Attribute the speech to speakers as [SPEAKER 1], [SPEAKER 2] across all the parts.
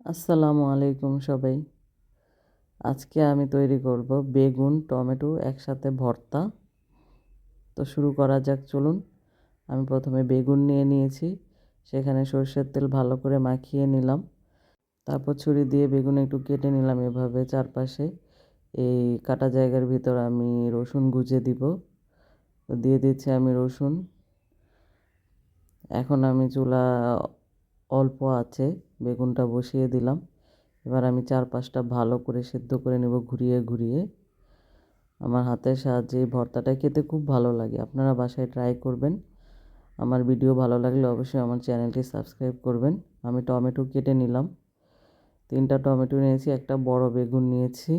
[SPEAKER 1] আসসালামু আলাইকুম সবাই। আজকে আমি তৈরি করব বেগুন টমেটো একসাথে ভর্তা। তো শুরু করা যাক, চলুন। আমি প্রথমে বেগুন নিয়ে নিয়েছি, সেখানে সরষের তেল ভালো করে মাখিয়ে নিলাম। তারপর ছুরি দিয়ে বেগুন একটু কেটে নিলাম এভাবে চারপাশে। এই কাটা জায়গার ভিতর আমি রসুন গুঁজে দিব। তো দিয়ে দিচ্ছি আমি রসুন। এখন আমি চুলা অল্প আছে বেগুনটা বসিয়ে দিলাম। এবার আমি চারপাশটা ভালো করে সেদ্ধ করে নেব ঘুরিয়ে ঘুরিয়ে। আমার হাতের সাহায্যে এই ভর্তাটা খেতে খুব ভালো লাগে, আপনারা বাসায় ট্রাই করবেন। আমার ভিডিও ভালো লাগলে অবশ্যই আমার চ্যানেলটি সাবস্ক্রাইব করবেন। আমি টমেটো কেটে নিলাম, 3টা টমেটো নিয়েছি, একটা বড় বেগুন নিয়েছি।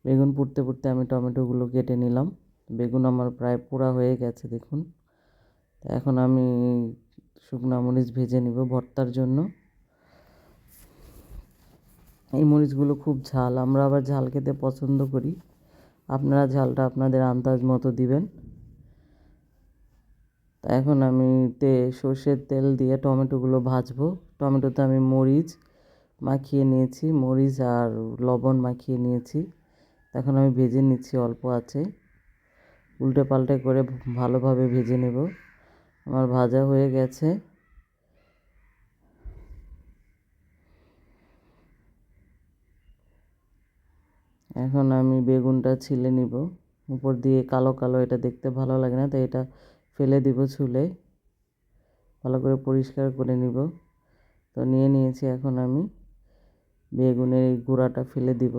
[SPEAKER 1] বেগুন পুড়তে পুড়তে আমি টমেটোগুলো কেটে নিলাম। বেগুন আমার প্রায় পোড়া হয়ে গেছে দেখুন। এখন আমি শুকনো মরিচ ভেজে নিব ভর্তার জন্য। এই মরিচগুলো খুব ঝাল, আমরা আবার ঝাল খেতে পছন্দ করি। আপনারা ঝালটা আপনাদের আন্দাজ মতো দিবেন। এখন আমি সর্ষের তেল দিয়ে টমেটোগুলো ভাজবো। টমেটোতে আমি মরিচ মাখিয়ে নিয়েছি, মরিচ আর লবণ মাখিয়ে নিয়েছি। এখন আমি ভেজে নিচ্ছি অল্প আছে, উল্টে পাল্টে করে ভালোভাবে ভেজে নেব। আমার ভাজা হয়ে গেছে। এখন আমি বেগুনটা ছিলে নিব। উপর দিয়ে কালো কালো, এটা দেখতে ভালো লাগে না, তাই এটা ফেলে দিব ছুলে। ভালো করে পরিষ্কার করে নিব। তো নিয়ে নিয়েছি, এখন আমি বেগুনের এই গুঁড়াটা ফেলে দিব।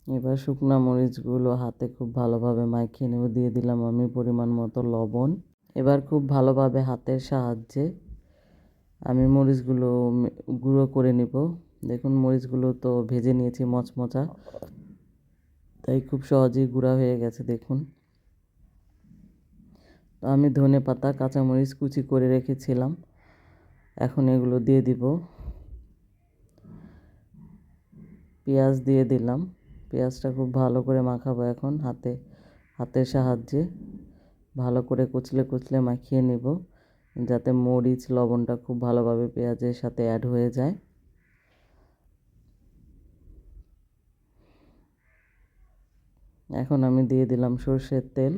[SPEAKER 1] এবার শুকনো মরিচগুলো হাতে খুব ভালোভাবে মাখিয়ে নেব। দিয়ে দিলাম আমি পরিমাণ মতো লবণ। এবার খুব ভালোভাবে হাতের সাহায্যে আমি মরিচগুলো গুঁড়ো করে নিব। দেখুন মরিচগুলো তো ভেজে নিয়েছি মচমচা, তাই খুব সহজেই গুঁড়া হয়ে গেছে দেখুন। তো আমি ধনেপাতা কাঁচামরিচ কুচি করে রেখেছিলাম, এখন এগুলো দিয়ে দিব। পেঁয়াজ দিয়ে দিলাম। পেঁয়াজটা খুব ভালো করে মাখাবো এখন হাতের সাহায্যে ভালো করে কুচলে কুচলে মাখিয়ে নেব, যাতে মরিচ লবণটা খুব ভালোভাবে পেঁয়াজের সাথে অ্যাড হয়ে যায়। এখন আমি দিয়ে দিলাম সরষের তেল।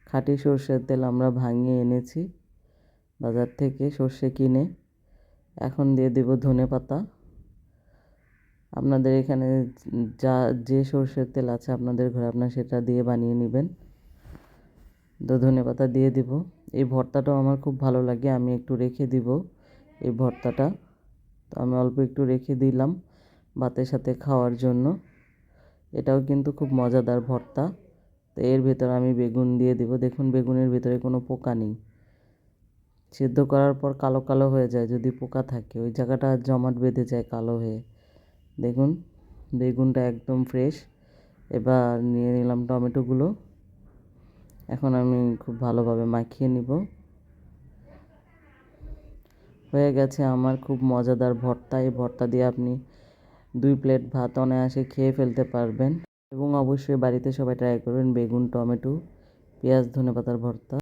[SPEAKER 1] খাঁটি সরষের তেল আমরা ভাঙিয়ে এনেছি বাজার থেকে সরষে কিনে। এখন দিয়ে দেব ধনেপাতা। আপনাদের এখানে যে সরষের তেল আছে আপনাদের ঘরে, আপনারা সেটা দিয়ে বানিয়ে নেবেন। তো ধনেপাতা দিয়ে দিব। এই ভর্তাটাও আমার খুব ভালো লাগে, আমি একটু রেখে দিব এই ভর্তাটা। তো আমি অল্প একটু রেখে দিলাম ভাতের সাথে খাওয়ার জন্য। এটাও কিন্তু খুব মজাদার ভর্তা। তো এর ভেতর আমি বেগুন দিয়ে দিব। দেখুন বেগুনের ভিতরে কোনো পোকা নেই। সিদ্ধ করার পর কালো কালো হয়ে যায়, যদি পোকা থাকে ওই জায়গাটা জমাট বেঁধে যায় কালো হয়ে। দেখুন বেগুনটা একদম ফ্রেশ। এবার নিয়ে নিলাম টমেটোগুলো। এখন আমি খুব ভালোভাবে মাখিয়ে নিব। হয়ে গেছে আমার খুব মজাদার ভর্তা। এই ভর্তা দিয়ে আপনি 2 প্লেট ভাত অনায়াসে খেয়ে ফেলতে পারবেন। এবং অবশ্যই বাড়িতে সবাই ট্রাই করবেন বেগুন টমেটো পেঁয়াজ ধনেপাতার ভর্তা।